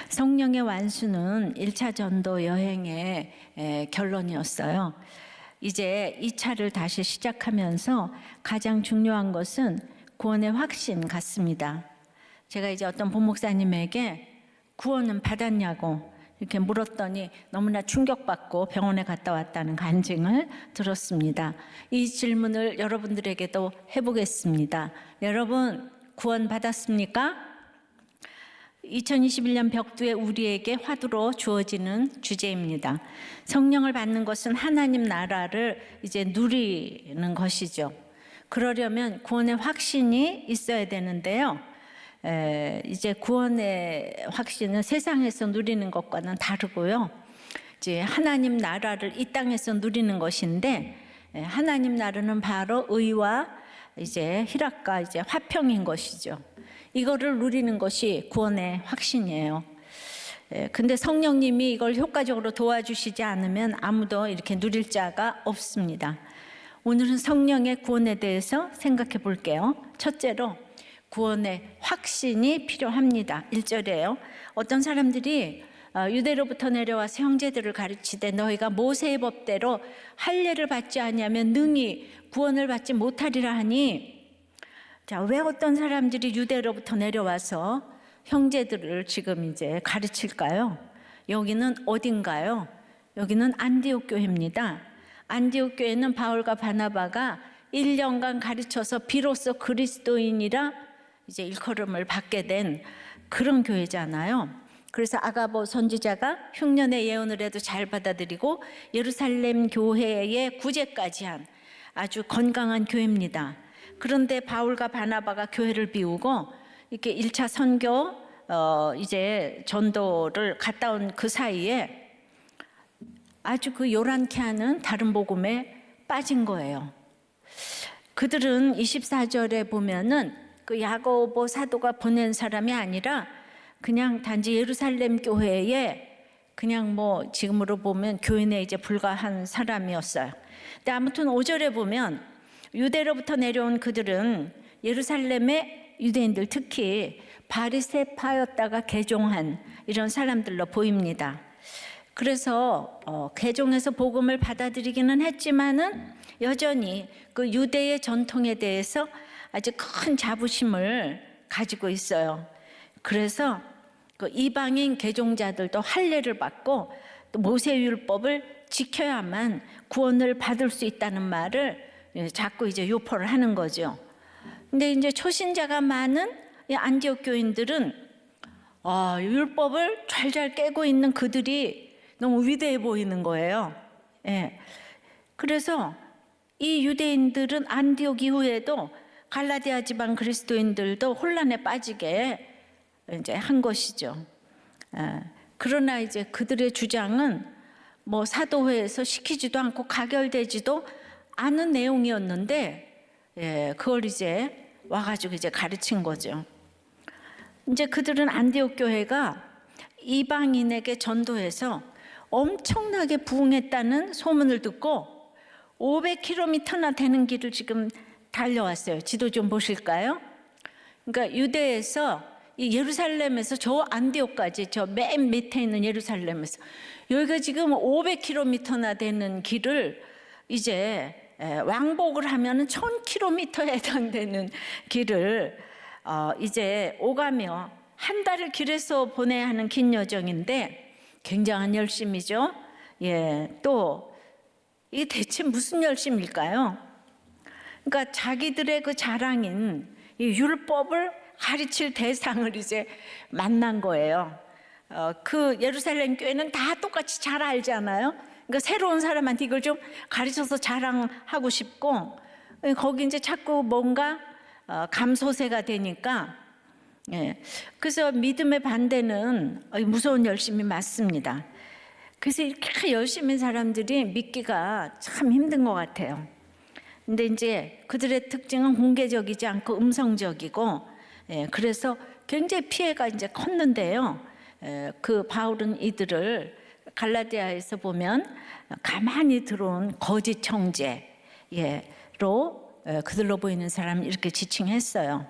성령의 완수는 1차 전도 여행의 결론이었어요. 이제 2차를 다시 시작하면서 가장 중요한 것은 구원의 확신 같습니다. 제가 이제 어떤 본목사님에게 구원은 받았냐고 이렇게 물었더니 너무나 충격받고 병원에 갔다 왔다는 간증을 들었습니다. 이 질문을 여러분들에게도 해보겠습니다. 여러분, 구원 받았습니까? 2021년 벽두에 우리에게 화두로 주어지는 주제입니다. 성령을 받는 것은 하나님 나라를 이제 누리는 것이죠. 그러려면 구원의 확신이 있어야 되는데요. 이제 구원의 확신은 세상에서 누리는 것과는 다르고요. 이제 하나님 나라를 이 땅에서 누리는 것인데, 하나님 나라는 바로 의와 이제 희락과 이제 화평인 것이죠. 이거를 누리는 것이 구원의 확신이에요. 근데 성령님이 이걸 효과적으로 도와주시지 않으면 아무도 이렇게 누릴 자가 없습니다. 오늘은 성령의 구원에 대해서 생각해 볼게요. 첫째로 구원의 확신이 필요합니다. 1절에요. 어떤 사람들이 유대로부터 내려와서 형제들을 가르치되 너희가 모세의 법대로 할례를 받지 아니하면 능히 구원을 받지 못하리라 하니, 자, 왜 어떤 사람들이 유대로부터 내려와서 형제들을 지금 이제 가르칠까요? 여기는 어딘가요? 여기는 안디옥 교회입니다. 안디옥 교회는 바울과 바나바가 1년간 가르쳐서 비로소 그리스도인이라 이제 일컬음을 받게 된 그런 교회잖아요. 그래서 아가보 선지자가 흉년의 예언을 해도 잘 받아들이고 예루살렘 교회의 구제까지 한 아주 건강한 교회입니다. 그런데 바울과 바나바가 교회를 비우고 이렇게 1차 선교 이제 전도를 갔다 온 그 사이에 아주 그 요란케 하는 다른 복음에 빠진 거예요. 그들은 24절에 보면은 그 야고보 사도가 보낸 사람이 아니라 그냥 단지 예루살렘 교회에 그냥 뭐 지금으로 보면 교회 내 이제 불과한 사람이었어요. 근데 아무튼 5절에 보면 유대로부터 내려온 그들은 예루살렘의 유대인들, 특히 바리새파였다가 개종한 이런 사람들로 보입니다. 그래서 개종해서 복음을 받아들이기는 했지만은 여전히 그 유대의 전통에 대해서 아주 큰 자부심을 가지고 있어요. 그래서 그 이방인 개종자들도 할례를 받고 또 모세율법을 지켜야만 구원을 받을 수 있다는 말을 자꾸 이제 유포를 하는 거죠. 근데 이제 초신자가 많은 이 안디옥 교인들은 율법을 잘 깨고 있는 그들이 너무 위대해 보이는 거예요. 예. 그래서 이 유대인들은 안디옥 이후에도 갈라디아 지방 그리스도인들도 혼란에 빠지게 이제 한 것이죠. 그러나 이제 그들의 주장은 뭐 사도회에서 시키지도 않고 가결되지도 않은 내용이었는데, 그걸 이제 와가지고 이제 가르친 거죠. 이제 그들은 안디옥 교회가 이방인에게 전도해서 엄청나게 부흥했다는 소문을 듣고 500km나 되는 길을 지금 달려왔어요. 지도 좀 보실까요? 그러니까 유대에서 이 예루살렘에서 저 안디옥까지, 저 맨 밑에 있는 예루살렘에서 여기가 지금 500km나 되는 길을 이제 왕복을 하면은 1000km에 해당되는 길을 이제 오가며 한 달을 길에서 보내야 하는 긴 여정인데 굉장한 열심이죠. 또 이게 대체 무슨 열심일까요? 그러니까 자기들의 그 자랑인 이 율법을 가르칠 대상을 이제 만난 거예요. 그 예루살렘 교회는 다 똑같이 잘 알잖아요. 그러니까 새로운 사람한테 이걸 좀 가르쳐서 자랑하고 싶고, 거기 이제 자꾸 뭔가 감소세가 되니까, 그래서 믿음의 반대는 무서운 열심이 맞습니다. 그래서 이렇게 열심인 사람들이 믿기가 참 힘든 것 같아요. 근데 이제 그들의 특징은 공개적이지 않고 음성적이고, 그래서 굉장히 피해가 이제 컸는데요. 그 바울은 이들을 갈라디아에서 보면 가만히 들어온 거짓 형제로 그들로 보이는 사람 이렇게 지칭했어요.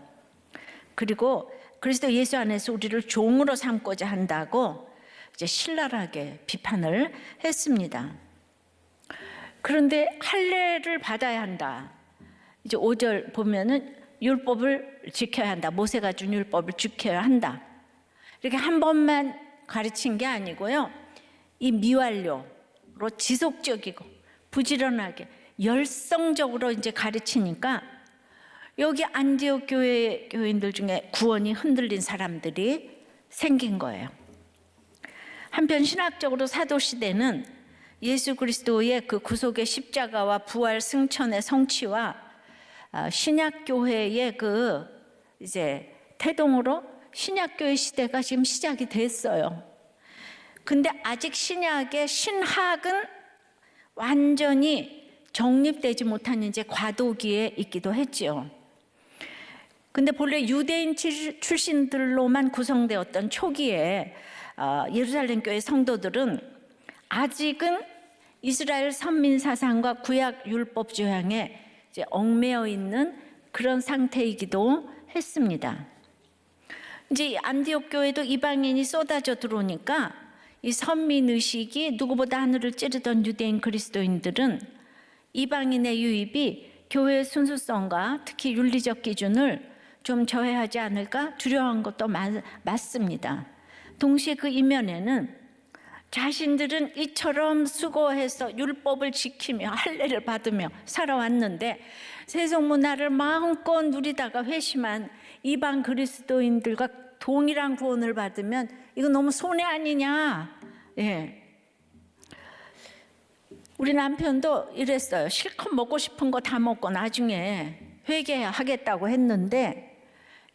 그리고 그리스도 예수 안에서 우리를 종으로 삼고자 한다고 이제 신랄하게 비판을 했습니다. 그런데 할례를 받아야 한다. 이제 5절 보면은 율법을 지켜야 한다. 모세가 준 율법을 지켜야 한다. 이렇게 한 번만 가르친 게 아니고요. 이 미완료로 지속적이고 부지런하게 열성적으로 이제 가르치니까 여기 안디옥 교회 교인들 중에 구원이 흔들린 사람들이 생긴 거예요. 한편 신학적으로 사도 시대는 예수 그리스도의 그 구속의 십자가와 부활 승천의 성취와 신약 교회의 그 이제 태동으로 신약 교회 시대가 지금 시작이 됐어요. 근데 아직 신약의 신학은 완전히 정립되지 못한 이제 과도기에 있기도 했죠. 근데 본래 유대인 출신들로만 구성되었던 초기에 예루살렘 교회 성도들은 아직은 이스라엘 선민 사상과 구약 율법 조항에 이제 얽매여 있는 그런 상태이기도 했습니다. 이제 안디옥 교회도 이방인이 쏟아져 들어오니까 이 선민 의식이 누구보다 하늘을 찌르던 유대인 그리스도인들은 이방인의 유입이 교회의 순수성과 특히 윤리적 기준을 좀 저해하지 않을까 두려워한 것도 맞습니다. 동시에 그 이면에는 자신들은 이처럼 수고해서 율법을 지키며 할례를 받으며 살아왔는데 세속 문화를 마음껏 누리다가 회심한 이방 그리스도인들과 동일한 구원을 받으면 이거 너무 손해 아니냐. 예. 우리 남편도 이랬어요. 실컷 먹고 싶은 거 다 먹고 나중에 회개하겠다고 했는데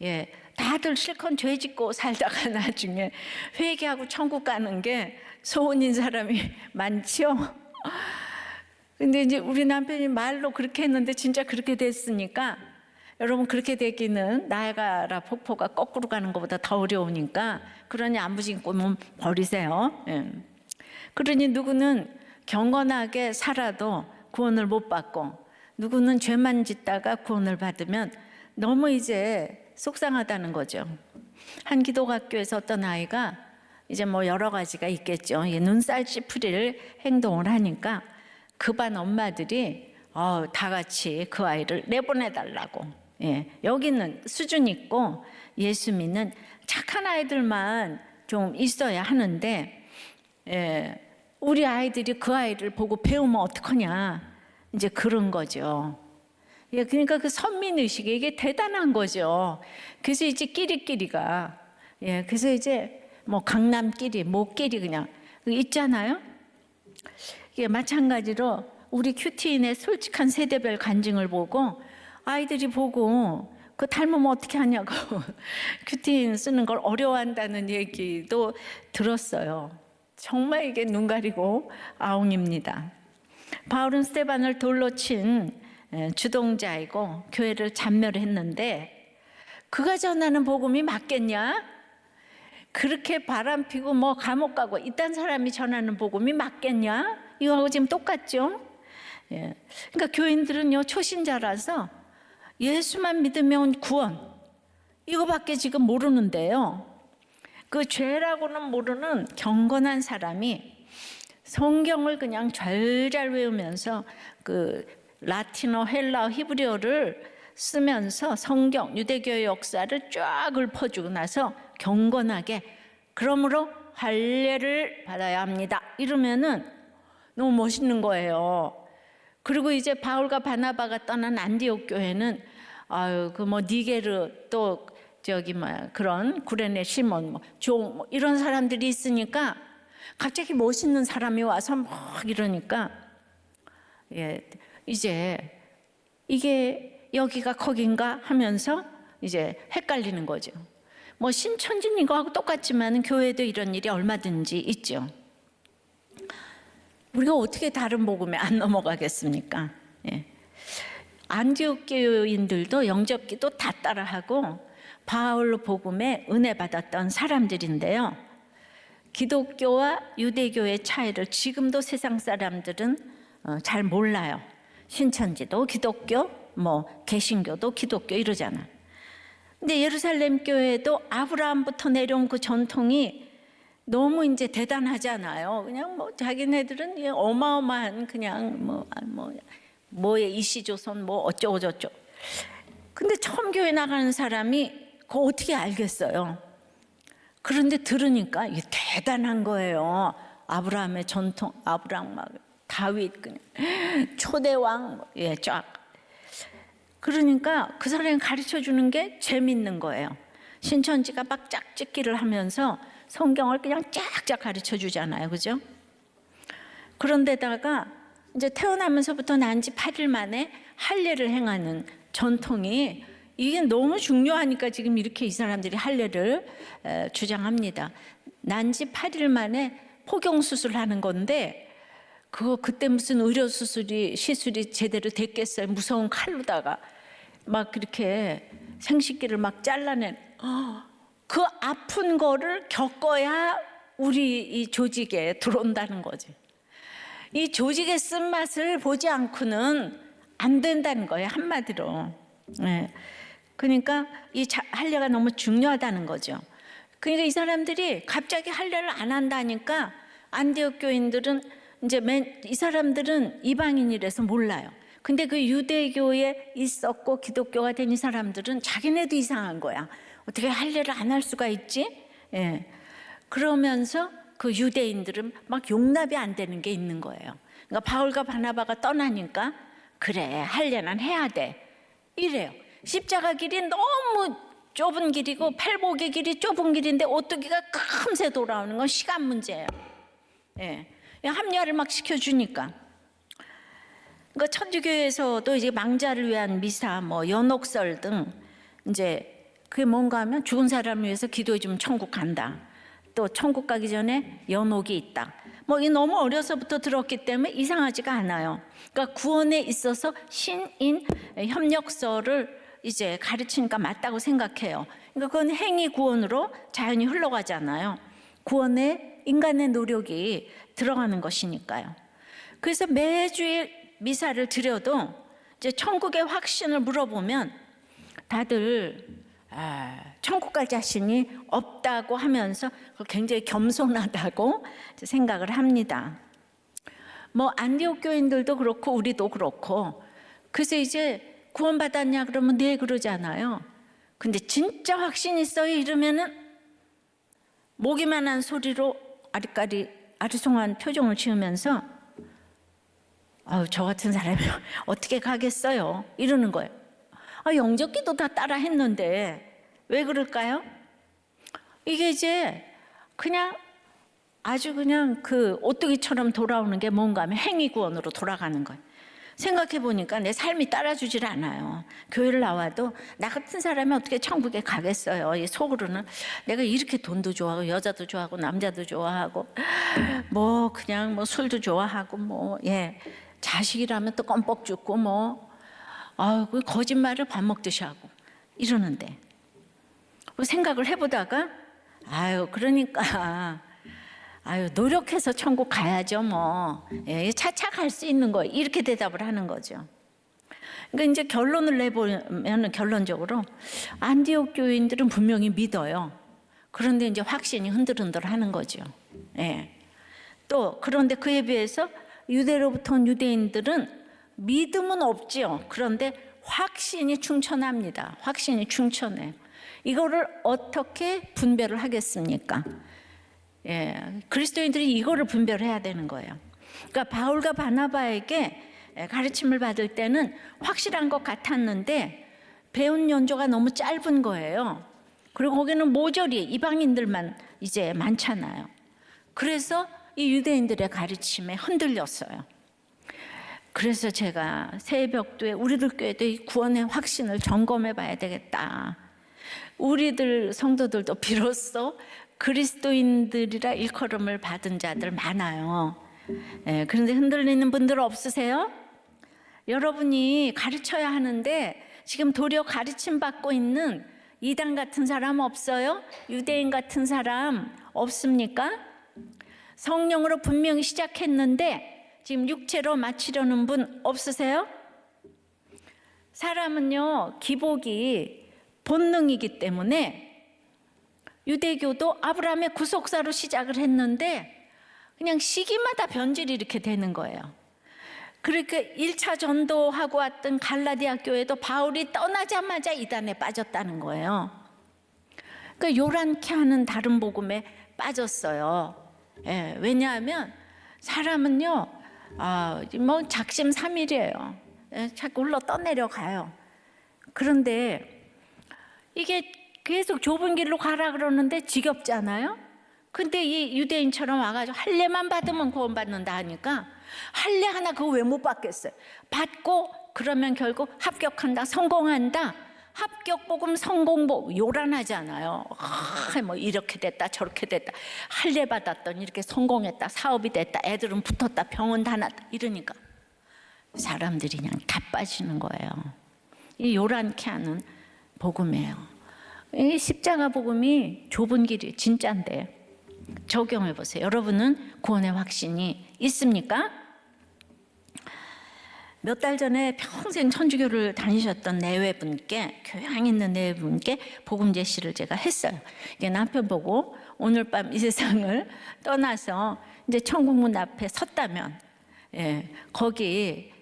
예, 다들 실컷 죄 짓고 살다가 나중에 회개하고 천국 가는 게 소원인 사람이 많죠. 근데 이제 우리 남편이 말로 그렇게 했는데 진짜 그렇게 됐으니까 여러분 그렇게 되기는 나야가라 폭포가 거꾸로 가는 것보다 더 어려우니까 그러니 안부진 꿈은 버리세요. 예. 그러니 누구는 경건하게 살아도 구원을 못 받고 누구는 죄만 짓다가 구원을 받으면 너무 이제 속상하다는 거죠. 한 기독학교에서 어떤 아이가 이제 뭐 여러 가지가 있겠죠. 눈살 찌푸릴 행동을 하니까 그 반 엄마들이 다 같이 그 아이를 내보내달라고. 예, 여기는 수준 있고 예수 믿는 착한 아이들만 좀 있어야 하는데 예, 우리 아이들이 그 아이를 보고 배우면 어떡하냐 이제 그런 거죠. 예, 그러니까 그 선민의식이 이게 대단한 거죠. 그래서 이제 끼리끼리가 예, 그래서 이제 뭐 강남끼리 뭐끼리 그냥 있잖아요. 이게 마찬가지로 우리 큐티인의 솔직한 세대별 간증을 보고 아이들이 보고 그 닮으면 어떻게 하냐고 큐티인 쓰는 걸 어려워한다는 얘기도 들었어요. 정말 이게 눈 가리고 아웅입니다. 바울은 스데반을 돌로 친 주동자이고 교회를 잔멸했는데 그가 전하는 복음이 맞겠냐? 그렇게 바람피고 뭐 감옥 가고 이딴 사람이 전하는 복음이 맞겠냐? 이거하고 지금 똑같죠? 예. 그러니까 교인들은요 초신자라서 예수만 믿으면 구원 이거밖에 지금 모르는데요. 그 죄라고는 모르는 경건한 사람이 성경을 그냥 잘잘 외우면서 그 라틴어, 헬라어, 히브리어를 쓰면서 성경, 유대교의 역사를 쫙 읊어주고 나서 경건하게 그러므로 할례를 받아야 합니다. 이러면은 너무 멋있는 거예요. 그리고 이제 바울과 바나바가 떠난 안디옥 교회는 그 뭐 니게르 또 저기 그런 구레네 시몬 종 이런 사람들이 있으니까 갑자기 멋있는 사람이 와서 막 이러니까 예, 이제 이게 여기가 거긴가 하면서 이제 헷갈리는 거죠. 뭐 신천지는 이거하고 똑같지만 교회도 이런 일이 얼마든지 있죠. 우리가 어떻게 다른 복음에 안 넘어가겠습니까? 예. 안디옥 교인들도 영접기도 다 따라하고 바울 복음에 은혜 받았던 사람들인데요. 기독교와 유대교의 차이를 지금도 세상 사람들은 잘 몰라요. 신천지도 기독교, 뭐 개신교도 기독교 이러잖아. 근데 예루살렘 교회도 아브라함부터 내려온 그 전통이 너무 이제 대단하잖아요. 그냥 뭐 자기네들은 어마어마한 그냥 뭐의 이시조선 뭐 어쩌고 저쩌고. 근데 처음 교회 나가는 사람이 그거 어떻게 알겠어요? 그런데 들으니까 이게 대단한 거예요. 아브라함의 전통, 아브라함 막 다윗 그냥 초대왕 쫙. 그러니까 그 사람이 가르쳐 주는 게 재밌는 거예요. 신천지가 막 짝짓기를 하면서 성경을 그냥 쫙쫙 가르쳐 주잖아요. 그죠? 그런데다가 이제 태어나면서부터 난 지 8일 만에 할례를 행하는 전통이 이게 너무 중요하니까 지금 이렇게 이 사람들이 할례를 주장합니다. 난 지 8일 만에 포경수술하는 건데 그때 무슨 시술이 제대로 됐겠어요. 무서운 칼로다가 막 그렇게 생식기를 막 잘라낸 그 아픈 거를 겪어야 우리 이 조직에 들어온다는 거지. 이 조직의 쓴맛을 보지 않고는 안 된다는 거예요. 한마디로. 네. 그러니까 이 할례가 너무 중요하다는 거죠. 그러니까 이 사람들이 갑자기 할례를 안 한다니까 안디옥 교인들은 이제 이 사람들은 이방인이라서 몰라요. 근데 그 유대교에 있었고 기독교가 된 이 사람들은 자기네도 이상한 거야. 어떻게 할례를 안 할 수가 있지? 예. 그러면서 그 유대인들은 막 용납이 안 되는 게 있는 거예요. 그러니까 바울과 바나바가 떠나니까 그래 할례는 해야 돼 이래요. 십자가 길이 너무 좁은 길이고 팔복의 길이 좁은 길인데 오뚜기가 금세 돌아오는 건 시간 문제예요. 예. 합리화를 막 시켜주니까. 그러니까 천주교에서도 이제 망자를 위한 미사, 뭐 연옥설 등 이제 그게 뭔가 하면 죽은 사람을 위해서 기도해 주면 천국 간다. 또 천국 가기 전에 연옥이 있다. 뭐 이 너무 어려서부터 들었기 때문에 이상하지가 않아요. 그러니까 구원에 있어서 신인 협력설을 이제 가르치니까 맞다고 생각해요. 그러니까 그건 행위 구원으로 자연히 흘러가잖아요. 구원에 인간의 노력이 들어가는 것이니까요. 그래서 매주일 미사를 드려도 이제 천국의 확신을 물어보면 다들 천국 갈 자신이 없다고 하면서 굉장히 겸손하다고 생각을 합니다. 뭐 안디옥 교인들도 그렇고 우리도 그렇고. 그래서 이제 구원받았냐 그러면 네 그러잖아요. 근데 진짜 확신 있어요 이러면은 모기만한 소리로 아리까리 아리송한 표정을 지으면서 저 같은 사람이 어떻게 가겠어요 이러는 거예요. 영접기도 다 따라 했는데 왜 그럴까요? 이게 이제 그냥 아주 그냥 그 오뚜기처럼 돌아오는 게 뭔가 하면 행위구원으로 돌아가는 거예요. 생각해 보니까 내 삶이 따라주질 않아요. 교회를 나와도 나 같은 사람이 어떻게 천국에 가겠어요. 속으로는 내가 이렇게 돈도 좋아하고 여자도 좋아하고 남자도 좋아하고 뭐 그냥 뭐 술도 좋아하고 뭐 자식이라면 또 껌뻑 죽고 뭐 그 거짓말을 밥 먹듯이 하고 이러는데 생각을 해보다가 그러니까 노력해서 천국 가야죠 뭐 차차 갈 수 있는 거 이렇게 대답을 하는 거죠. 그러니까 이제 결론을 내보면 결론적으로 안디옥 교인들은 분명히 믿어요. 그런데 이제 확신이 흔들흔들하는 거죠. 또 그런데 그에 비해서 유대로부터 온 유대인들은 믿음은 없지요. 그런데 확신이 충천합니다. 확신이 충천해요. 이거를 어떻게 분별을 하겠습니까? 그리스도인들이 이거를 분별해야 되는 거예요. 그러니까 바울과 바나바에게 가르침을 받을 때는 확실한 것 같았는데 배운 연조가 너무 짧은 거예요. 그리고 거기는 모조리 이방인들만 이제 많잖아요. 그래서 이 유대인들의 가르침에 흔들렸어요. 그래서 제가 새벽도에 우리들 교회도 이 구원의 확신을 점검해 봐야 되겠다. 우리들 성도들도 비로소 그리스도인들이라 일컬음을 받은 자들 많아요. 그런데 흔들리는 분들 없으세요? 여러분이 가르쳐야 하는데 지금 도리어 가르침 받고 있는 이단 같은 사람 없어요? 유대인 같은 사람 없습니까? 성령으로 분명히 시작했는데 지금 육체로 마치려는 분 없으세요? 사람은요 기복이 본능이기 때문에 유대교도 아브라함의 구속사로 시작을 했는데 그냥 시기마다 변질이 이렇게 되는 거예요. 그러니까 1차 전도하고 왔던 갈라디아 교회도 바울이 떠나자마자 이단에 빠졌다는 거예요. 그러니까 요란케 하는 다른 복음에 빠졌어요. 예, 왜냐하면 사람은요, 뭐 작심삼일이에요. 예, 자꾸 흘러 떠내려가요. 그런데 이게 계속 좁은 길로 가라 그러는데 지겹잖아요. 근데 이 유대인처럼 와가지고 할례만 받으면 구원받는다 하니까 할례 하나 그거 왜 못 받겠어요? 받고 그러면 결국 합격한다, 성공한다. 합격 복음, 성공 복음 요란하잖아요. 뭐 이렇게 됐다 저렇게 됐다. 할례 받았더니 이렇게 성공했다, 사업이 됐다, 애들은 붙었다, 병원 다 났다 이러니까 사람들이 그냥 다 빠지는 거예요. 이 요란케 하는 복음이에요. 이 십자가 복음이 좁은 길이 진짜인데 적용해 보세요. 여러분은 구원의 확신이 있습니까? 몇 달 전에 평생 천주교를 다니셨던 내외분께, 교양 있는 내외분께 복음 제시를 제가 했어요. 이게 남편 보고 오늘 밤 이 세상을 떠나서 이제 천국문 앞에 섰다면, 거기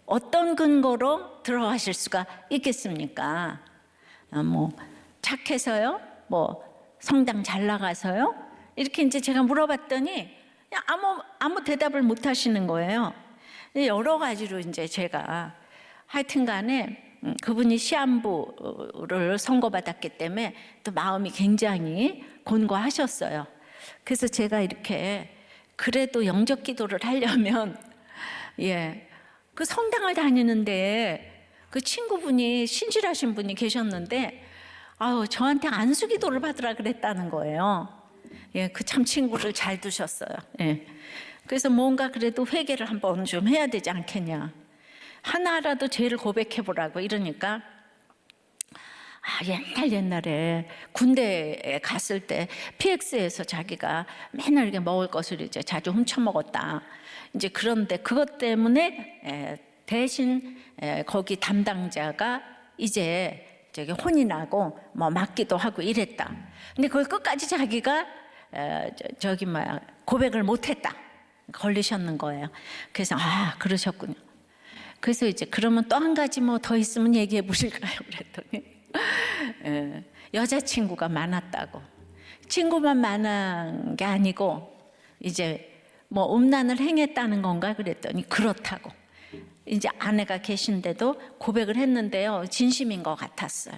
어떤 근거로 들어가실 수가 있겠습니까? 뭐 착해서요? 뭐 성당 잘 나가서요? 이렇게 이제 제가 물어봤더니 그냥 아무 대답을 못 하시는 거예요. 여러 가지로 이제 제가 하여튼 간에 그분이 시한부를 선고받았기 때문에 또 마음이 굉장히 곤고하셨어요. 그래서 제가 이렇게 그래도 영접 기도를 하려면 그 성당을 다니는데 그 친구분이 신실하신 분이 계셨는데 저한테 안수 기도를 받으라 그랬다는 거예요. 그 참 친구를 잘 두셨어요. 그래서 뭔가 그래도 회개를 한번 좀 해야 되지 않겠냐. 하나라도 죄를 고백해 보라고 이러니까 옛날에 군대에 갔을 때 PX에서 자기가 맨날 이렇게 먹을 것을 이제 자주 훔쳐 먹었다. 이제 그런데 그것 때문에 대신 거기 담당자가 이제 저기 혼이 나고 뭐 맞기도 하고 이랬다. 근데 그걸 끝까지 자기가 고백을 못했다. 걸리셨는 거예요. 그래서 그러셨군요. 그래서 이제 그러면 또 한 가지 뭐 더 있으면 얘기해 보실까요? 그랬더니 여자친구가 많았다고. 친구만 많은 게 아니고 이제 뭐 음란을 행했다는 건가 그랬더니 그렇다고. 이제 아내가 계신데도 고백을 했는데요, 진심인 것 같았어요.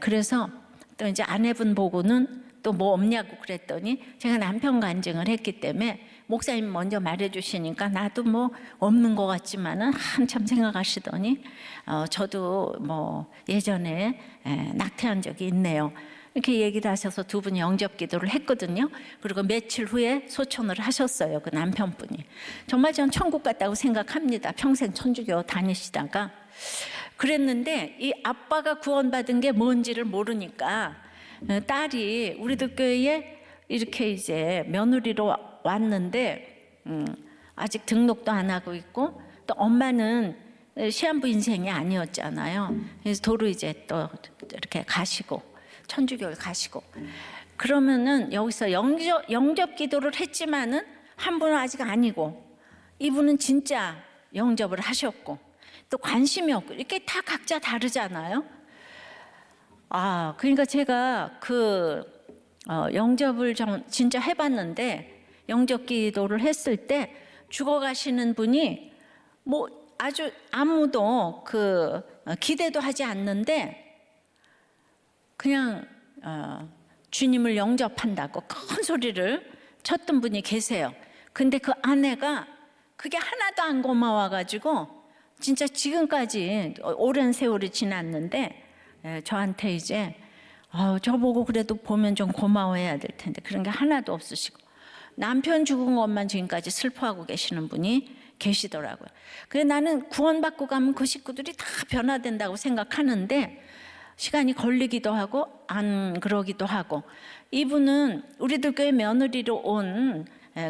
그래서 또 이제 아내분 보고는 또 뭐 없냐고 그랬더니 제가 남편 간증을 했기 때문에 목사님 먼저 말해주시니까 나도 뭐 없는 것 같지만은 한참 생각하시더니 저도 뭐 예전에 낙태한 적이 있네요. 이렇게 얘기를 하셔서 두 분이 영접 기도를 했거든요. 그리고 며칠 후에 소천을 하셨어요. 그 남편분이. 정말 전 천국 같다고 생각합니다. 평생 천주교 다니시다가. 그랬는데 이 아빠가 구원받은 게 뭔지를 모르니까 딸이 우리들 교회에 이렇게 이제 며느리로 왔는데 아직 등록도 안 하고 있고 또 엄마는 시한부 인생이 아니었잖아요. 그래서 도로 이제 또 이렇게 가시고 천주교를 가시고 그러면은 여기서 영접 기도를 했지만은 한 분은 아직 아니고 이분은 진짜 영접을 하셨고 또 관심이 없고 이렇게 다 각자 다르잖아요. 그러니까 제가 영접을 진짜 해봤는데 영접 기도를 했을 때 죽어가시는 분이 뭐 아주 아무도 기대도 하지 않는데 그냥 주님을 영접한다고 큰 소리를 쳤던 분이 계세요. 근데 그 아내가 그게 하나도 안 고마워가지고 진짜 지금까지 오랜 세월이 지났는데 저한테 이제 저보고 그래도 보면 좀 고마워해야 될 텐데 그런 게 하나도 없으시고 남편 죽은 것만 지금까지 슬퍼하고 계시는 분이 계시더라고요. 그래서 나는 구원받고 가면 그 식구들이 다 변화된다고 생각하는데 시간이 걸리기도 하고 안 그러기도 하고 이분은 우리들 교회 며느리로 온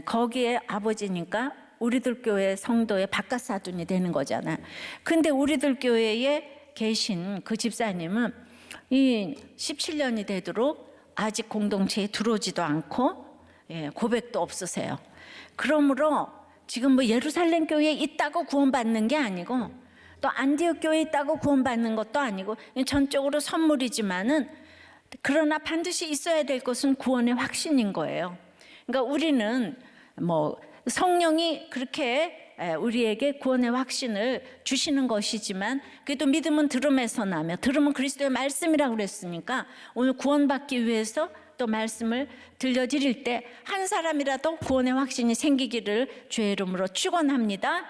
거기에 아버지니까 우리들 교회 성도의 바깥사돈이 되는 거잖아요. 근데 우리들 교회에 계신 그 집사님은 이 17년이 되도록 아직 공동체에 들어오지도 않고 고백도 없으세요. 그러므로 지금 뭐 예루살렘 교회에 있다고 구원받는 게 아니고 또 안디옥 교회에 있다고 구원받는 것도 아니고 전적으로 선물이지만은 그러나 반드시 있어야 될 것은 구원의 확신인 거예요. 그러니까 우리는 뭐 성령이 그렇게 우리에게 구원의 확신을 주시는 것이지만 그래도 믿음은 들음에서 나며 들음은 그리스도의 말씀이라고 그랬으니까 오늘 구원받기 위해서 또 말씀을 들려드릴 때 한 사람이라도 구원의 확신이 생기기를 주의 이름으로 축원합니다.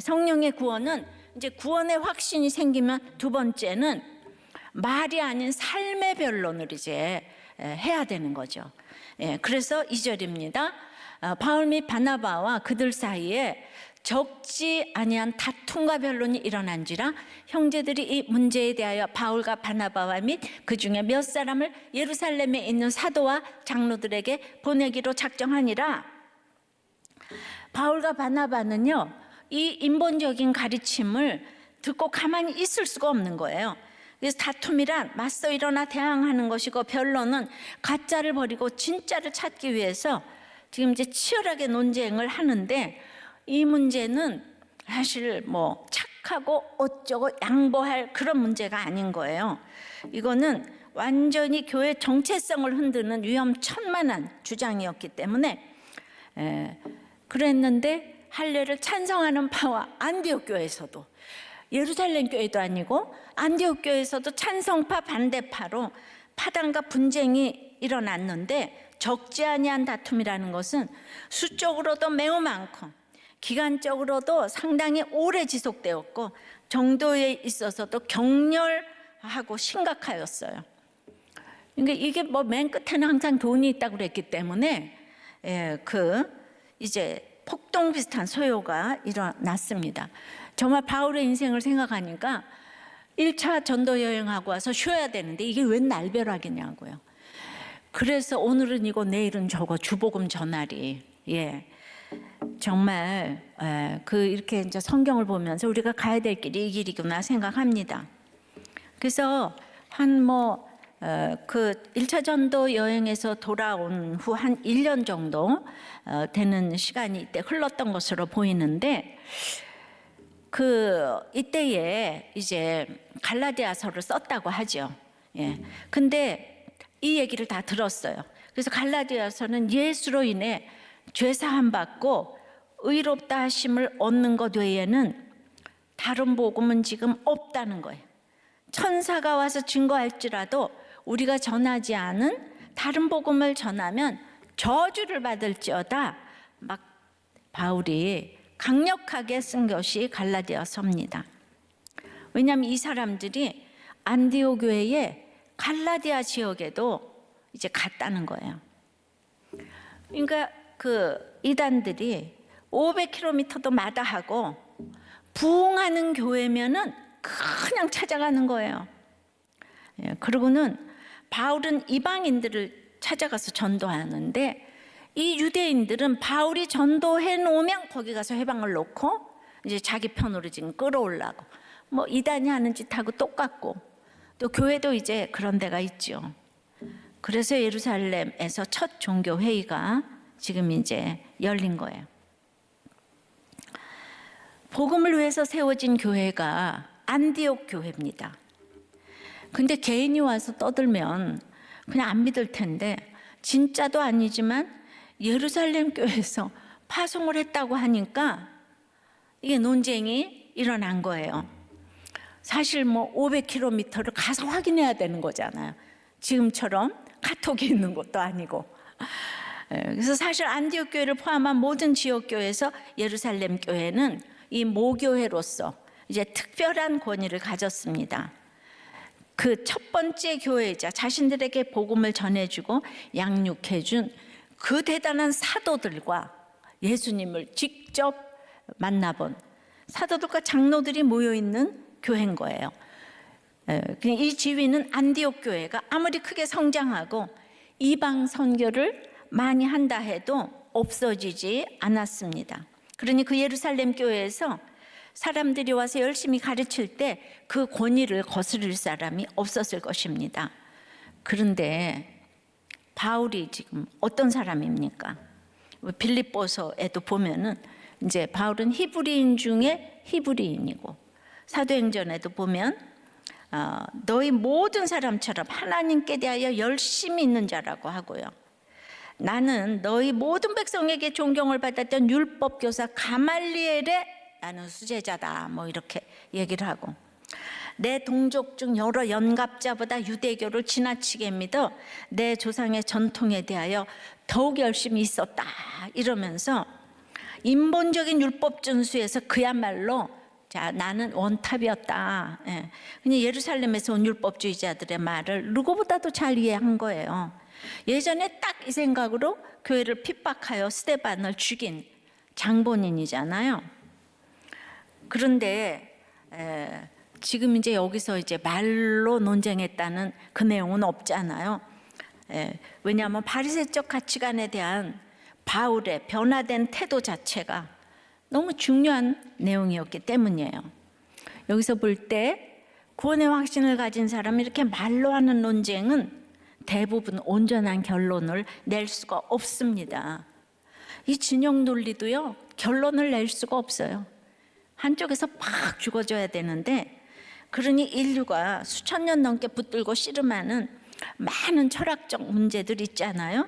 성령의 구원은 이제 구원의 확신이 생기면 두 번째는 말이 아닌 삶의 변론을 이제 해야 되는 거죠. 그래서 2절입니다. 바울 및 바나바와 그들 사이에 적지 아니한 다툼과 변론이 일어난지라 형제들이 이 문제에 대하여 바울과 바나바와 및 그 중에 몇 사람을 예루살렘에 있는 사도와 장로들에게 보내기로 작정하니라. 바울과 바나바는요, 이 인본적인 가르침을 듣고 가만히 있을 수가 없는 거예요. 그래서 다툼이란 맞서 일어나 대항하는 것이고 변론은 가짜를 버리고 진짜를 찾기 위해서 지금 이제 치열하게 논쟁을 하는데 이 문제는 사실 뭐 착하고 어쩌고 양보할 그런 문제가 아닌 거예요. 이거는 완전히 교회 정체성을 흔드는 위험천만한 주장이었기 때문에 그랬는데 할례를 찬성하는 파와 안디옥 교회에서도 예루살렘 교회도 아니고 안디옥 교회에서도 찬성파 반대파로 파당과 분쟁이 일어났는데 적지 아니한 다툼이라는 것은 수적으로도 매우 많고 기간적으로도 상당히 오래 지속되었고 정도에 있어서도 격렬하고 심각하였어요. 그러니까 이게 뭐 맨 끝에는 항상 돈이 있다고 그랬기 때문에 이제 폭동 비슷한 소요가 일어났습니다. 정말 바울의 인생을 생각하니까 1차 전도 여행하고 와서 쉬어야 되는데 이게 웬 날벼락이냐고요. 그래서 오늘은 이거 내일은 저거 주복음 전하리. 정말 이렇게 이제 성경을 보면서 우리가 가야 될 길이 이 길이구나 생각합니다. 그래서 그 1차 전도 여행에서 돌아온 후 한 1년 정도 되는 시간이 이때 흘렀던 것으로 보이는데 이때에 이제 갈라디아서를 썼다고 하죠. 근데 이 얘기를 다 들었어요. 그래서 갈라디아서는 예수로 인해 죄 사함 받고 의롭다 하심을 얻는 것 외에는 다른 복음은 지금 없다는 거예요. 천사가 와서 증거할지라도 우리가 전하지 않은 다른 복음을 전하면 저주를 받을지어다. 막 바울이 강력하게 쓴 것이 갈라디아서입니다. 왜냐하면 이 사람들이 안디옥 교회의 갈라디아 지역에도 이제 갔다는 거예요. 그러니까 이단들이 500km도 마다하고 부흥하는 교회면은 그냥 찾아가는 거예요. 그리고는 바울은 이방인들을 찾아가서 전도하는데 이 유대인들은 바울이 전도해 놓으면 거기 가서 회방을 놓고 이제 자기 편으로 지금 끌어오려고 뭐 이단이 하는 짓하고 똑같고 또 교회도 이제 그런 데가 있죠. 그래서 예루살렘에서 첫 종교 회의가 지금 이제 열린 거예요. 복음을 위해서 세워진 교회가 안디옥 교회입니다. 근데 개인이 와서 떠들면 그냥 안 믿을 텐데 진짜도 아니지만 예루살렘 교회에서 파송을 했다고 하니까 이게 논쟁이 일어난 거예요. 사실 뭐 500km를 가서 확인해야 되는 거잖아요. 지금처럼 카톡이 있는 것도 아니고. 그래서 사실 안디옥 교회를 포함한 모든 지역 교회에서 예루살렘 교회는 이 모교회로서 이제 특별한 권위를 가졌습니다. 그 첫 번째 교회이자 자신들에게 복음을 전해주고 양육해준 그 대단한 사도들과 예수님을 직접 만나본 사도들과 장로들이 모여있는 교회인 거예요. 이 지위는 안디옥 교회가 아무리 크게 성장하고 이방 선교를 많이 한다 해도 없어지지 않았습니다. 그러니 그 예루살렘 교회에서 사람들이 와서 열심히 가르칠 때 그 권위를 거스릴 사람이 없었을 것입니다. 그런데 바울이 지금 어떤 사람입니까? 빌립보서에도 보면은 이제 바울은 히브리인 중에 히브리인이고, 사도행전에도 보면 너희 모든 사람처럼 하나님께 대하여 열심히 있는 자라고 하고요. 나는 너희 모든 백성에게 존경을 받았던 율법 교사 가말리엘의 나는 수제자다, 뭐 이렇게 얘기를 하고, 내 동족 중 여러 연갑자보다 유대교를 지나치게 믿어 내 조상의 전통에 대하여 더욱 열심히 있었다, 이러면서 인본적인 율법 준수에서 그야말로 자, 나는 원탑이었다. 예. 그냥 예루살렘에서 온 율법주의자들의 말을 누구보다도 잘 이해한 거예요. 예전에 딱 이 생각으로 교회를 핍박하여 스데반을 죽인 장본인이잖아요. 그런데 지금 이제 여기서 이제 말로 논쟁했다는 그 내용은 없잖아요. 왜냐하면 바리새적 가치관에 대한 바울의 변화된 태도 자체가 너무 중요한 내용이었기 때문이에요. 여기서 볼 때 구원의 확신을 가진 사람이 이렇게 말로 하는 논쟁은 대부분 온전한 결론을 낼 수가 없습니다. 이 진영 논리도요, 결론을 낼 수가 없어요. 한쪽에서 팍 죽어줘야 되는데, 그러니 인류가 수천 년 넘게 붙들고 씨름하는 많은 철학적 문제들 있잖아요.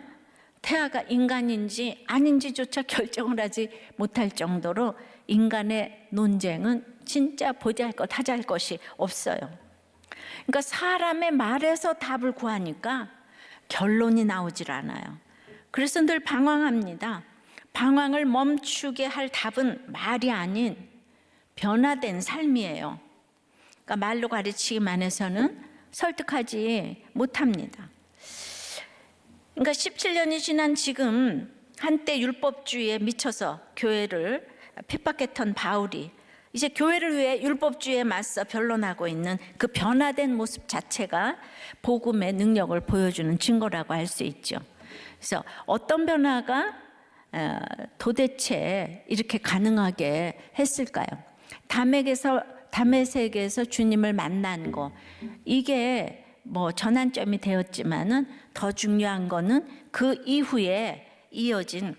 태아가 인간인지 아닌지조차 결정을 하지 못할 정도로 인간의 논쟁은 진짜 보잘것 하잘 것이 없어요. 그러니까 사람의 말에서 답을 구하니까 결론이 나오질 않아요. 그래서 늘 방황합니다. 방황을 멈추게 할 답은 말이 아닌 변화된 삶이에요. 그러니까 말로 가르치기만 해서는 설득하지 못합니다. 그러니까 17년이 지난 지금 한때 율법주의에 미쳐서 교회를 핍박했던 바울이 이제 교회를 위해 율법주의에 맞서 변론하고 있는 그 변화된 모습 자체가 복음의 능력을 보여주는 증거라고 할 수 있죠. 그래서 어떤 변화가 도대체 이렇게 가능하게 했을까요? 담에색에서 주님을 만난 거, 이게 뭐 전환점이 되었지만은 더 중요한 거는 그 이후에 이어진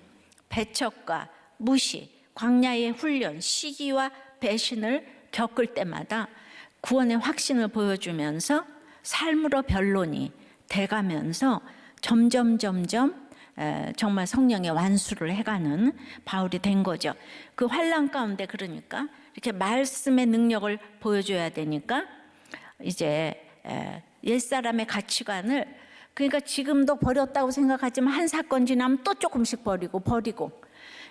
배척과 무시, 광야의 훈련, 시기와 배신을 겪을 때마다 구원의 확신을 보여주면서 삶으로 변론이 돼가면서 점점 정말 성령의 완수를 해가는 바울이 된 거죠. 그 환난 가운데 그러니까 이렇게 말씀의 능력을 보여줘야 되니까 이제 옛사람의 가치관을, 그러니까 지금도 버렸다고 생각하지만 한 사건 지나면 또 조금씩 버리고.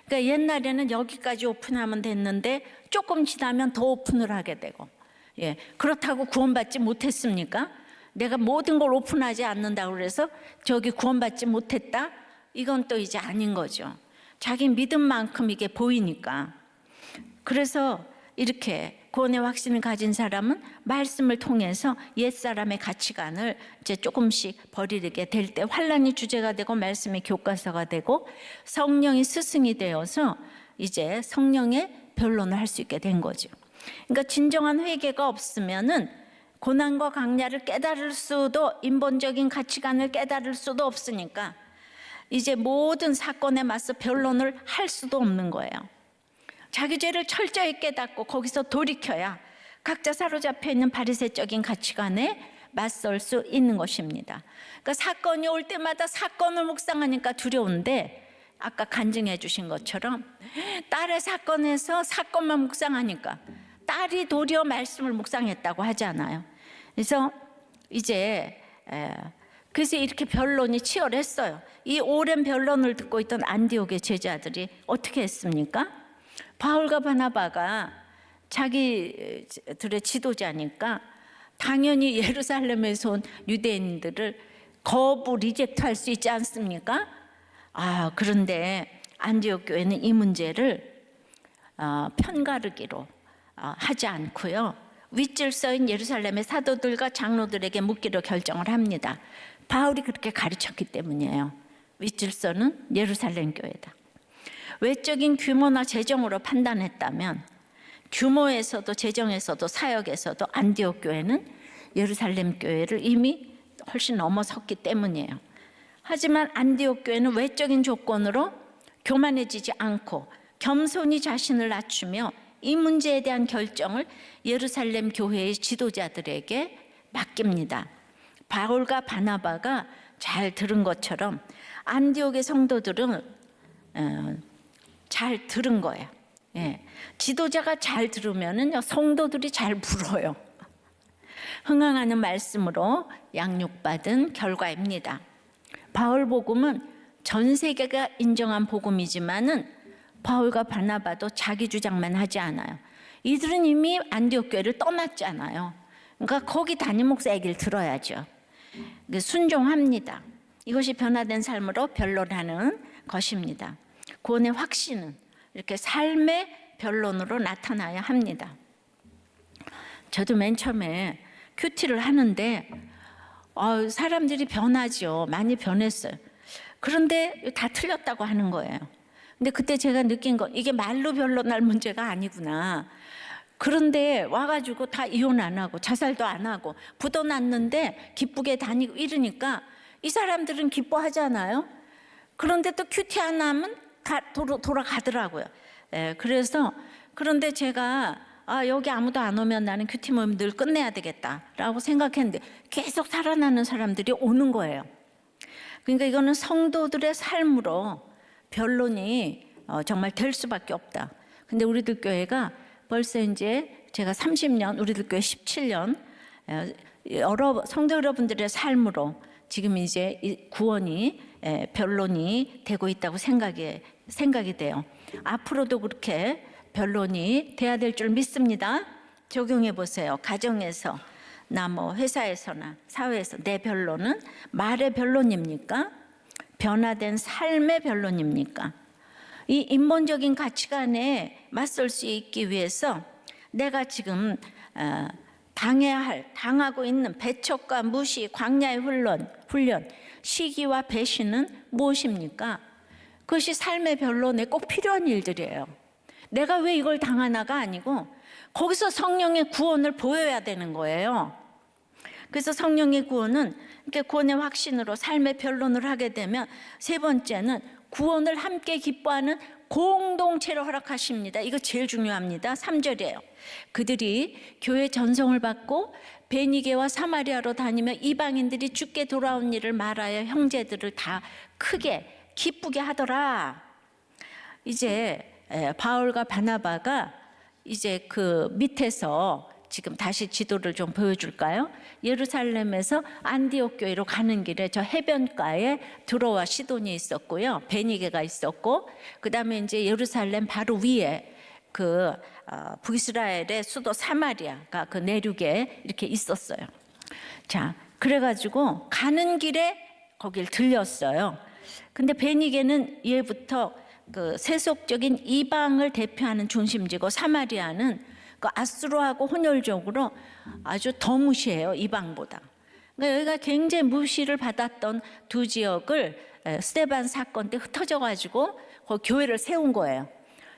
그러니까 옛날에는 여기까지 오픈하면 됐는데 조금 지나면 더 오픈을 하게 되고, 그렇다고 구원받지 못했습니까? 내가 모든 걸 오픈하지 않는다고 그래서 저기 구원받지 못했다? 이건 또 이제 아닌 거죠. 자기 믿음만큼 이게 보이니까. 그래서 이렇게 구원의 확신을 가진 사람은 말씀을 통해서 옛사람의 가치관을 이제 조금씩 버리게 될 때 환난이 주제가 되고 말씀이 교과서가 되고 성령이 스승이 되어서 이제 성령의 변론을 할 수 있게 된 거죠. 그러니까 진정한 회개가 없으면은 고난과 강야를 깨달을 수도, 인본적인 가치관을 깨달을 수도 없으니까 이제 모든 사건에 맞서 변론을 할 수도 없는 거예요. 자기 죄를 철저히 깨닫고 거기서 돌이켜야 각자 사로잡혀 있는 바리새적인 가치관에 맞설 수 있는 것입니다. 그러니까 사건이 올 때마다 사건을 묵상하니까 두려운데, 아까 간증해 주신 것처럼 딸의 사건에서 사건만 묵상하니까 딸이 도리어 말씀을 묵상했다고 하잖아요. 그래서 이제 그래서 이렇게 변론이 치열했어요. 이 오랜 변론을 듣고 있던 안디옥의 제자들이 어떻게 했습니까? 바울과 바나바가 자기들의 지도자니까 당연히 예루살렘에서 온 유대인들을 리젝트할 수 있지 않습니까? 그런데 안디옥 교회는 이 문제를 편가르기로 하지 않고요, 윗줄서인 예루살렘의 사도들과 장로들에게 묻기로 결정을 합니다. 바울이 그렇게 가르쳤기 때문이에요. 윗줄서는 예루살렘 교회다. 외적인 규모나 재정으로 판단했다면 규모에서도 재정에서도 사역에서도 안디옥 교회는 예루살렘 교회를 이미 훨씬 넘어섰기 때문이에요. 하지만 안디옥 교회는 외적인 조건으로 교만해지지 않고 겸손히 자신을 낮추며 이 문제에 대한 결정을 예루살렘 교회의 지도자들에게 맡깁니다. 바울과 바나바가 잘 들은 것처럼 안디옥의 성도들은 잘 들은 거예요. 예. 지도자가 잘 들으면은 성도들이 잘 물어요. 흥황하는 말씀으로 양육받은 결과입니다. 바울 복음은 전 세계가 인정한 복음이지만은 바울과 바나바도 자기 주장만 하지 않아요. 이들은 이미 안디옥 교회를 떠났잖아요. 그러니까 거기 담임 목사 얘기를 들어야죠. 순종합니다. 이것이 변화된 삶으로 변론하는 것입니다. 구원의 확신은 이렇게 삶의 변론으로 나타나야 합니다. 저도 맨 처음에 큐티를 하는데 사람들이 변하죠. 많이 변했어요. 그런데 다 틀렸다고 하는 거예요. 근데 그때 제가 느낀 거, 이게 말로 변론할 문제가 아니구나. 그런데 와가지고 다 이혼 안 하고 자살도 안 하고 부도났는데 기쁘게 다니고 이러니까 이 사람들은 기뻐하잖아요. 그런데 또 큐티 안 하면 다 돌아가더라고요. 그래서 그런데 제가 여기 아무도 안 오면 나는 큐티 모임 늘 끝내야 되겠다라고 생각했는데 계속 살아나는 사람들이 오는 거예요. 그러니까 이거는 성도들의 삶으로 변론이 정말 될 수밖에 없다. 근데 우리들 교회가 벌써 이제 제가 30년, 우리들 교회 17년 여러 성도 여러분들의 삶으로 지금 이제 구원이 변론이 되고 있다고 생각이 돼요. 앞으로도 그렇게 변론이 돼야 될 줄 믿습니다. 적용해 보세요. 가정에서 뭐 회사에서나 사회에서 내 변론은 말의 변론입니까? 변화된 삶의 변론입니까? 이 인본적인 가치관에 맞설 수 있기 위해서 내가 지금 당하고 있는 배척과 무시, 광야의 훈련, 시기와 배신은 무엇입니까? 그것이 삶의 변론에 꼭 필요한 일들이에요. 내가 왜 이걸 당하나가 아니고 거기서 성령의 구원을 보여야 되는 거예요. 그래서 성령의 구원은 이렇게 구원의 확신으로 삶의 변론을 하게 되면 세 번째는 구원을 함께 기뻐하는 공동체를 허락하십니다. 이거 제일 중요합니다. 3절이에요. 그들이 교회 전성을 받고 베니게와 사마리아로 다니며 이방인들이 주께 돌아온 일을 말하여 형제들을 다 크게 기쁘게 하더라. 이제 바울과 바나바가 이제 그 밑에서 지금 다시 지도를 좀 보여줄까요? 예루살렘에서 안디옥 교회로 가는 길에 저 해변가에 드로와 시돈이 있었고요, 베니게가 있었고, 그 다음에 이제 예루살렘 바로 위에 그 북이스라엘의 수도 사마리아가 그 내륙에 이렇게 있었어요. 자, 그래가지고 가는 길에 거길 들렸어요. 근데 베니게는 예부터 그 세속적인 이방을 대표하는 중심지고 사마리아는 그 아수르하고 혼혈적으로 아주 더 무시해요, 이방보다. 그러니까 여기가 굉장히 무시를 받았던 두 지역을 스데반 사건 때 흩어져가지고 그 교회를 세운 거예요.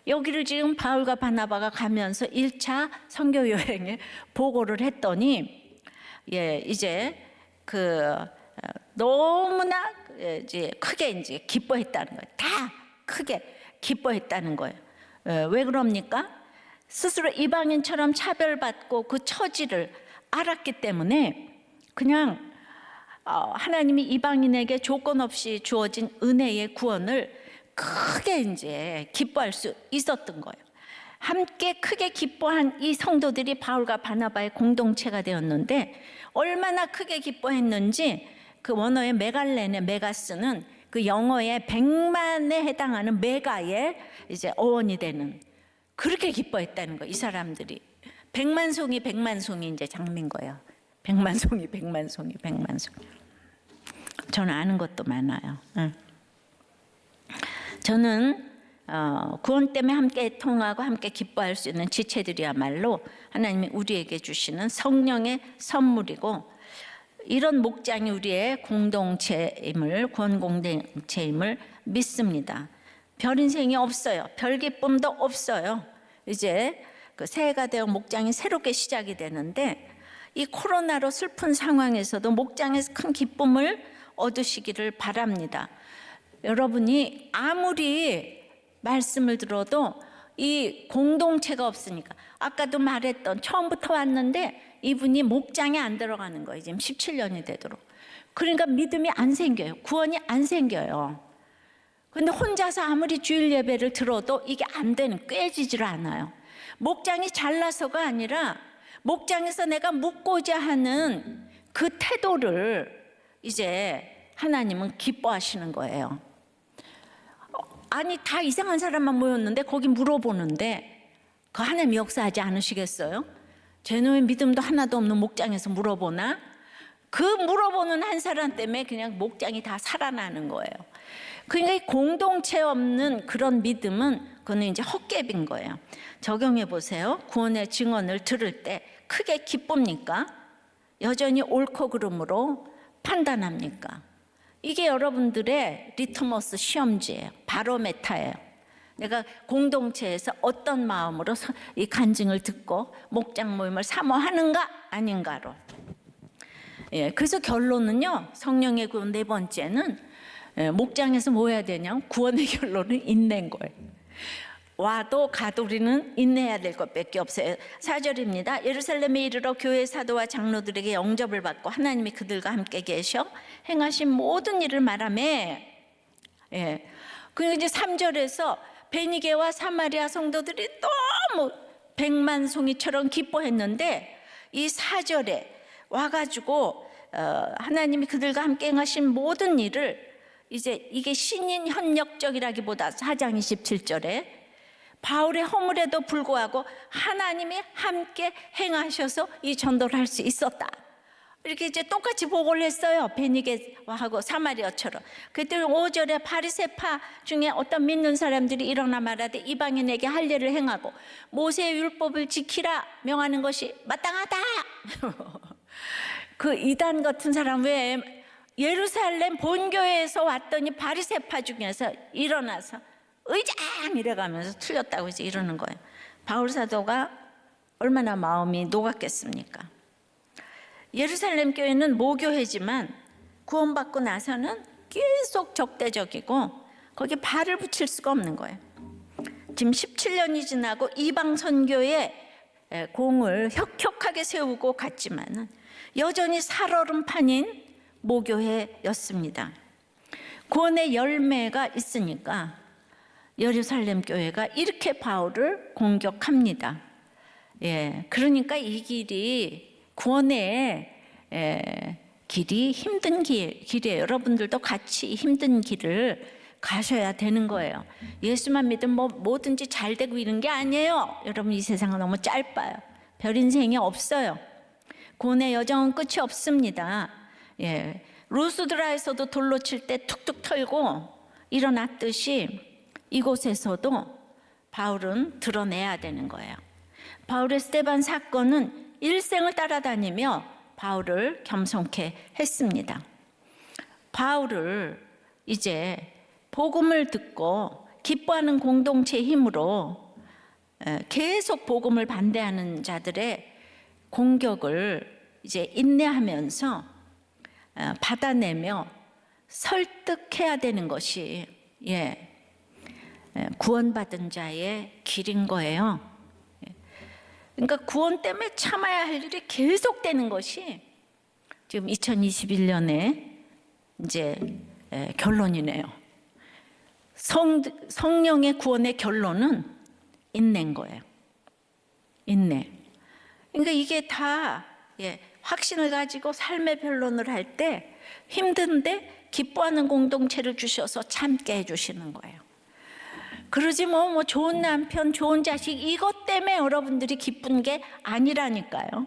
여기를 지금 바울과 바나바가 가면서 1차 선교 여행에 보고를 했더니 이제 그 너무나 이제 크게 이제 기뻐했다는 거예요. 다 크게 기뻐했다는 거예요. 왜 그럽니까? 스스로 이방인처럼 차별받고 그 처지를 알았기 때문에 그냥 하나님이 이방인에게 조건 없이 주어진 은혜의 구원을 크게 이제 기뻐할 수 있었던 거예요. 함께 크게 기뻐한 이 성도들이 바울과 바나바의 공동체가 되었는데 얼마나 크게 기뻐했는지 그 원어의 메갈레네, 메가스는 그 영어의 100만에 해당하는 메가의 이제 어원이 되는, 그렇게 기뻐했다는 거예요. 이 사람들이 100만 송이 이제 장미인 거예요. 100만 송이. 저는 아는 것도 많아요. 저는 구원 때문에 함께 통하고 함께 기뻐할 수 있는 지체들이야말로 하나님이 우리에게 주시는 성령의 선물이고, 이런 목장이 우리의 공동체임을, 구원 공동체임을 믿습니다. 별 인생이 없어요. 별 기쁨도 없어요. 이제 그 새해가 되어 목장이 새롭게 시작이 되는데 이 코로나로 슬픈 상황에서도 목장에서 큰 기쁨을 얻으시기를 바랍니다. 여러분이 아무리 말씀을 들어도 이 공동체가 없으니까 아까도 말했던 처음부터 왔는데 이분이 목장에 안 들어가는 거예요. 지금 17년이 되도록. 그러니까 믿음이 안 생겨요. 구원이 안 생겨요. 근데 혼자서 아무리 주일 예배를 들어도 이게 안 되는, 꿰지질 않아요. 목장이 잘나서가 아니라 목장에서 내가 묵고자 하는 그 태도를 이제 하나님은 기뻐하시는 거예요. 아니 다 이상한 사람만 모였는데 거기 물어보는데 그 하나님 역사하지 않으시겠어요? 제 놈의 믿음도 하나도 없는 목장에서 물어보나? 그 물어보는 한 사람 때문에 그냥 목장이 다 살아나는 거예요. 그러니까 이 공동체 없는 그런 믿음은 그거는 이제 헛개빈 거예요. 적용해 보세요. 구원의 증언을 들을 때 크게 기쁩니까? 여전히 옳고 그름으로 판단합니까? 이게 여러분들의 리트머스 시험지예요. 바로메타예요. 내가 공동체에서 어떤 마음으로 이 간증을 듣고 목장 모임을 사모하는가 아닌가로. 예, 그래서 결론은요. 성령의 구원 네 번째는 목장에서 뭐 해야 되냐? 구원의 결론은 인내인 거예요. 와도 가도 우리는 인내해야 될 것밖에 없어요. 4절입니다. 예루살렘에 이르러 교회 사도와 장로들에게 영접을 받고 하나님이 그들과 함께 계셔 행하신 모든 일을 말하며. 예. 그리고 이제 3절에서 베니게와 사마리아 성도들이 너무 백만송이처럼 기뻐했는데 이 4절에 와가지고 하나님이 그들과 함께 행하신 모든 일을 이제 이게 신인 협력적이라기보다 4장 27절에 바울의 허물에도 불구하고 하나님이 함께 행하셔서 이 전도를 할 수 있었다. 이렇게 이제 똑같이 보고를 했어요. 베니게하고 사마리아처럼. 그때 5절에 바리새파 중에 어떤 믿는 사람들이 일어나 말하되 이방인에게 할례를 행하고 모세의 율법을 지키라 명하는 것이 마땅하다. 그 이단 같은 사람 왜 예루살렘 본교회에서 왔더니 바리새파 중에서 일어나서 의장 이래가면서 틀렸다고 이제 이러는 거예요. 바울 사도가 얼마나 마음이 녹았겠습니까? 예루살렘 교회는 모교회지만 구원받고 나서는 계속 적대적이고 거기에 발을 붙일 수가 없는 거예요. 지금 17년이 지나고 이방 선교의 공을 혁혁하게 세우고 갔지만 여전히 살얼음판인 모교회였습니다. 구원의 열매가 있으니까 예루살렘 교회가 이렇게 바울을 공격합니다. 예, 그러니까 이 길이 구원의 길이 힘든 길이에요. 여러분들도 같이 힘든 길을 가셔야 되는 거예요. 예수만 믿으면 뭐 뭐든지 잘 되고 이런 게 아니에요. 여러분 이 세상은 너무 짧아요. 별 인생이 없어요. 구원의 여정은 끝이 없습니다. 예, 루스드라에서도 돌로 칠 때 툭툭 털고 일어났듯이 이곳에서도 바울은 드러내야 되는 거예요. 바울의 스데반 사건은 일생을 따라다니며 바울을 겸손케 했습니다. 바울을 이제 복음을 듣고 기뻐하는 공동체의 힘으로 계속 복음을 반대하는 자들의 공격을 이제 인내하면서 받아내며 설득해야 되는 것이 구원받은 자의 길인 거예요. 그러니까 구원 때문에 참아야 할 일이 계속되는 것이 지금 2021년에 이제 결론이네요. 성령의 구원의 결론은 인내인 거예요. 인내. 그러니까 이게 다 확신을 가지고 삶의 변론을 할 때 힘든데 기뻐하는 공동체를 주셔서 참게 해주시는 거예요. 그러지 뭐 좋은 남편, 좋은 자식 이것 때문에 여러분들이 기쁜 게 아니라니까요.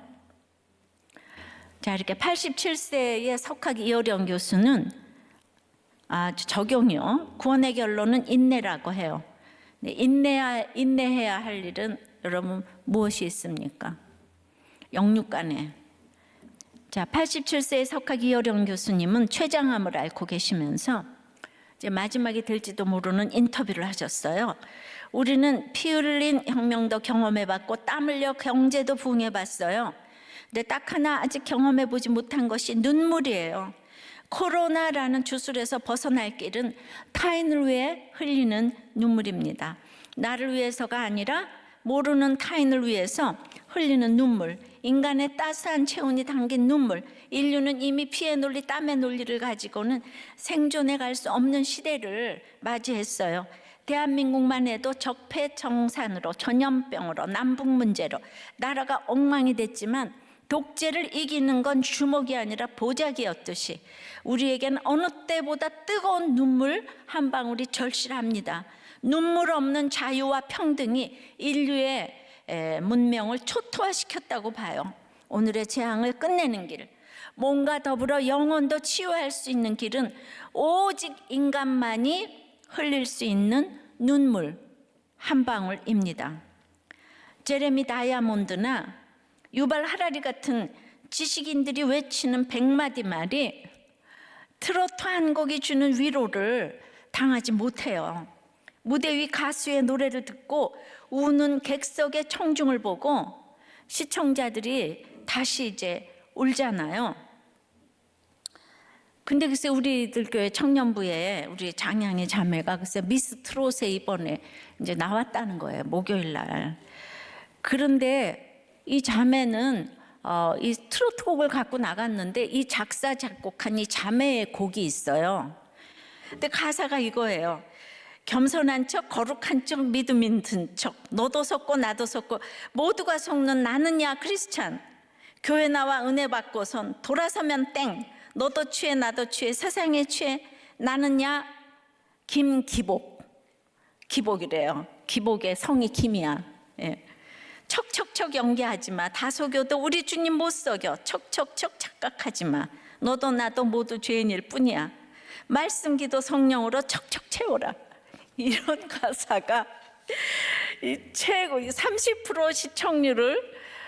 자, 이렇게 87세의 석학 이어령 교수는 적용이요. 구원의 결론은 인내라고 해요. 인내해야 할 일은 여러분 무엇이 있습니까? 영육간에. 자, 87세의 석학 이어령 교수님은 췌장암을 앓고 계시면서 이제 마지막이 될지도 모르는 인터뷰를 하셨어요. 우리는 피 흘린 혁명도 경험해봤고 땀 흘려 경제도 부응해봤어요. 근데 딱 하나 아직 경험해보지 못한 것이 눈물이에요. 코로나라는 주술에서 벗어날 길은 타인을 위해 흘리는 눈물입니다. 나를 위해서가 아니라 모르는 타인을 위해서 흘리는 눈물, 인간의 따스한 체온이 담긴 눈물. 인류는 이미 피의 논리, 땀의 논리를 가지고는 생존해 갈 수 없는 시대를 맞이했어요. 대한민국만 해도 적폐청산으로, 전염병으로, 남북 문제로 나라가 엉망이 됐지만 독재를 이기는 건 주먹이 아니라 보자기였듯이 우리에겐 어느 때보다 뜨거운 눈물 한 방울이 절실합니다. 눈물 없는 자유와 평등이 인류의 문명을 초토화시켰다고 봐요. 오늘의 재앙을 끝내는 길, 몸과 더불어 영혼도 치유할 수 있는 길은 오직 인간만이 흘릴 수 있는 눈물 한 방울입니다. 제레미 다이아몬드나 유발 하라리 같은 지식인들이 외치는 100마디 말이 트로트 한 곡이 주는 위로를 당하지 못해요. 무대 위 가수의 노래를 듣고 우는 객석의 청중을 보고 시청자들이 다시 이제 울잖아요. 근데 글쎄 우리들 교회 청년부에 우리 장양의 자매가 글쎄 미스 트롯에 이번에 이제 나왔다는 거예요. 목요일 날. 그런데 이 자매는 이 트로트 곡을 갖고 나갔는데 이 작사 작곡한 이 자매의 곡이 있어요. 근데 가사가 이거예요. 겸손한 척, 거룩한 척, 믿음 있는 척, 너도 속고 나도 속고 모두가 속는 나는야 크리스찬. 교회 나와 은혜 받고선 돌아서면 땡. 너도 취해 나도 취해 세상에 취해 나는야 김기복. 기복이래요. 기복의 성이 김이야. 예. 척척척 연기하지 마. 다 속여도 우리 주님 못 속여. 척척척 착각하지 마. 너도 나도 모두 죄인일 뿐이야. 말씀 기도 성령으로 척척 채워라. 이런 가사가 이 최고 30% 시청률을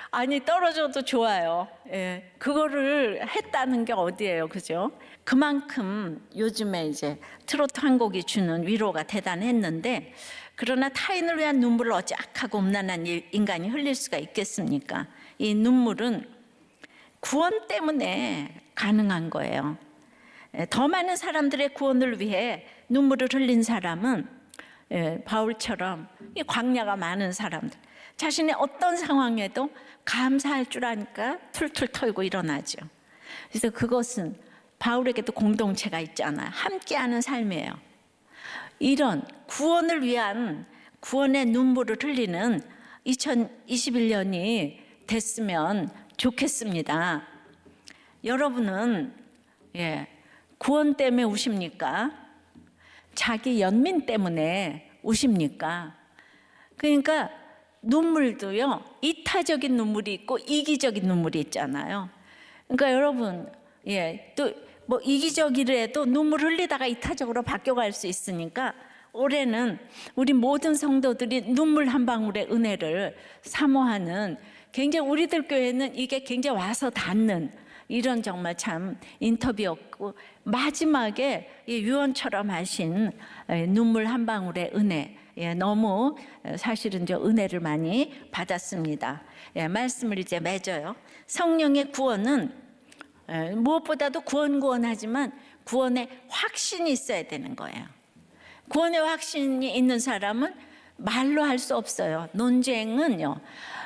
아니 떨어져도 좋아요. 예, 그거를 했다는 게 어디예요, 그죠? 그만큼 요즘에 이제 트로트 한 곡이 주는 위로가 대단했는데, 그러나 타인을 위한 눈물을 어찌 악하고 음란한 인간이 흘릴 수가 있겠습니까? 이 눈물은 구원 때문에 가능한 거예요. 더 많은 사람들의 구원을 위해 눈물을 흘린 사람은 바울처럼 이 광야가 많은 사람들, 자신의 어떤 상황에도 감사할 줄 아니까 툴툴 털고 일어나죠. 그래서 그것은 바울에게도 공동체가 있잖아요. 함께하는 삶이에요. 이런 구원을 위한 구원의 눈물을 흘리는 2021년이 됐으면 좋겠습니다. 여러분은 구원 때문에 우십니까? 자기 연민 때문에 우십니까? 그러니까 눈물도요, 이타적인 눈물이 있고 이기적인 눈물이 있잖아요. 그러니까 여러분, 또 뭐 이기적이라도 눈물 흘리다가 이타적으로 바뀌어갈 수 있으니까 올해는 우리 모든 성도들이 눈물 한 방울의 은혜를 사모하는, 굉장히 우리들 교회는 이게 굉장히 와서 닿는 이런 정말 참 인터뷰였고, 마지막에 유언처럼 하신 눈물 한 방울의 은혜, 너무 사실은 저 은혜를 많이 받았습니다. 말씀을 이제 맺어요. 성령의 구원은 무엇보다도 구원하지만 구원의 확신이 있어야 되는 거예요. 구원의 확신이 있는 사람은 말로 할 수 없어요. 논쟁은요,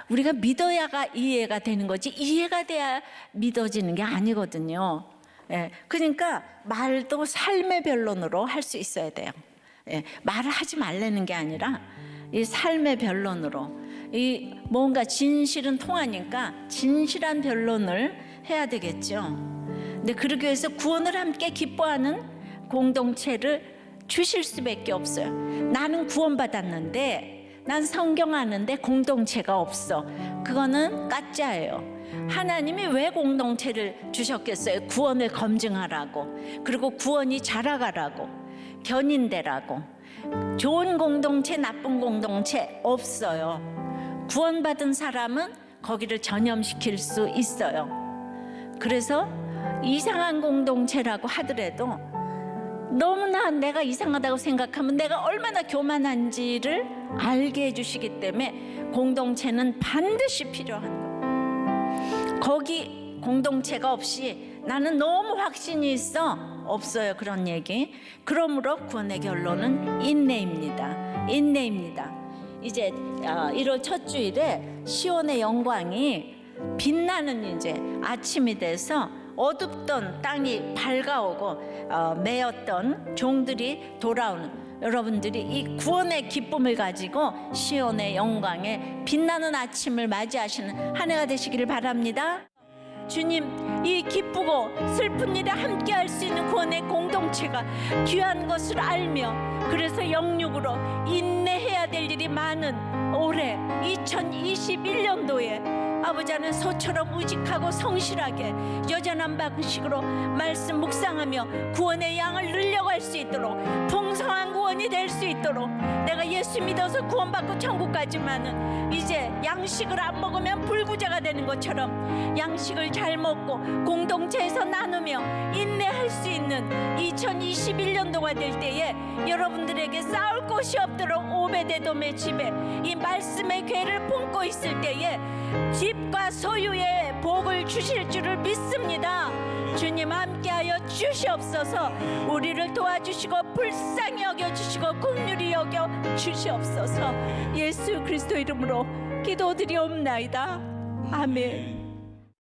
우리가 믿어야가 이해가 되는 거지 이해가 돼야 믿어지는 게 아니거든요. 그러니까 말도 삶의 변론으로 할 수 있어야 돼요. 말을 하지 말라는 게 아니라 이 삶의 변론으로, 이 뭔가 진실은 통하니까 진실한 변론을 해야 되겠죠. 근데 그러기 위해서 구원을 함께 기뻐하는 공동체를 주실 수밖에 없어요. 나는 구원받았는데, 난 성경 아는데 공동체가 없어. 그거는 가짜예요. 하나님이 왜 공동체를 주셨겠어요? 구원을 검증하라고, 그리고 구원이 자라가라고, 견인되라고. 좋은 공동체, 나쁜 공동체 없어요. 구원받은 사람은 거기를 전염시킬 수 있어요. 그래서 이상한 공동체라고 하더라도 너무나 내가 이상하다고 생각하면 내가 얼마나 교만한지를 알게 해주시기 때문에 공동체는 반드시 필요한 거예요. 거기 공동체가 없이 나는 너무 확신이 있어, 없어요. 그런 얘기. 그러므로 구원의 결론은 인내입니다. 인내입니다. 이제 1월 첫 주일에 시온의 영광이 빛나는 이제 아침이 돼서 어둡던 땅이 밝아오고 매였던 종들이 돌아오는, 여러분들이 이 구원의 기쁨을 가지고 시온의 영광에 빛나는 아침을 맞이하시는 한 해가 되시기를 바랍니다. 주님, 이 기쁘고 슬픈 일에 함께 할 수 있는 구원의 공동체가 귀한 것을 알며, 그래서 영육으로 인내해야 될 일이 많은 올해 2021년도에 아버지 안에 소처럼 우직하고 성실하게 여전한 방식으로 말씀 묵상하며 구원의 양을 늘려갈 수 있도록, 풍성한 구원이 될 수 있도록, 내가 예수 믿어서 구원받고 천국 가지만은 이제 양식을 안 먹으면 불구제가 되는 것처럼 양식을 잘 먹고 공동체에서 나누며 인내할 수 있는 2021년도가 될 때에 여러분들에게 싸울 곳이 없도록 오베데돔의 집에 이 말씀의 궤를 품고 있을 때에 집과 소유의 복을 주실 줄을 믿습니다. 주님 함께하여 주시옵소서. 우리를 도와주시고 불쌍히 여겨주시고 긍휼히 여겨 주시옵소서. 예수 그리스도 이름으로 기도드리옵나이다. 아멘.